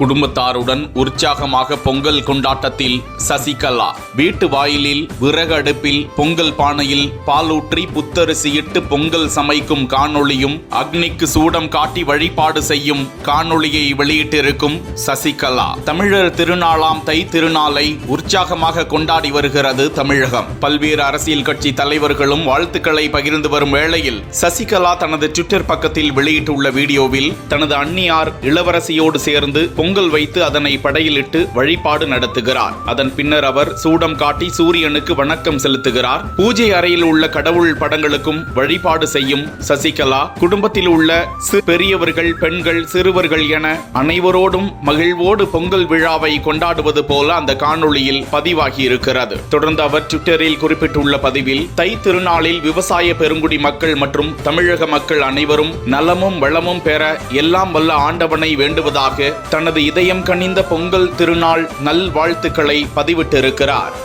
குடும்பத்தாருடன் உற்சாகமாக பொங்கல் கொண்டாட்டத்தில் சசிகலா. வீட்டு வாயிலில் விறகு அடுப்பில் பொங்கல் பானையில் பாலூற்றி புத்தரிசியிட்டு பொங்கல் சமைக்கும் காணொளியும் அக்னிக்கு சூடம் காட்டி வழிபாடு செய்யும் காணொளியை வெளியிட்டிருக்கும் சசிகலா. தமிழர் திருநாளாம் தை திருநாளை உற்சாகமாக கொண்டாடி வருகிறது தமிழகம். பல்வேறு அரசியல் கட்சி தலைவர்களும் வாழ்த்துக்களை பகிர்ந்து வரும் வேளையில் சசிகலா தனது ட்விட்டர் பக்கத்தில் வெளியிட்டுள்ள வீடியோவில் தனது அண்ணியார் இளவரசியோடு சேர்ந்து பொங்கல் வைத்து அதனை படையிலிட்டு வழிபாடு நடத்துகிறார். அதன் பின்னர் அவர் சூடம் காட்டி சூரியனுக்கு வணக்கம் செலுத்துகிறார். பூஜை அறையில் உள்ள கடவுள் படங்களுக்கும் வழிபாடு செய்யும் சசிகலா குடும்பத்தில் உள்ள பெரியவர்கள், பெண்கள், சிறுவர்கள் என அனைவரோடும் மகிழ்வோடு பொங்கல் விழாவை கொண்டாடுவது போல அந்த காணொளியில் பதிவாகி இருக்கிறது. தொடர்ந்து அவர் ட்விட்டரில் குறிப்பிட்டுள்ள பதிவில் தை திருநாளில் விவசாய பெருங்குடி மக்கள் மற்றும் தமிழக மக்கள் அனைவரும் நலமும் வளமும் பெற எல்லாம் வல்ல ஆண்டவனை வேண்டுவதாக தனது இதயம் கனிந்த பொங்கல் திருநாள் நல்வாழ்த்துக்களை பதிவிட்டிருக்கிறார்.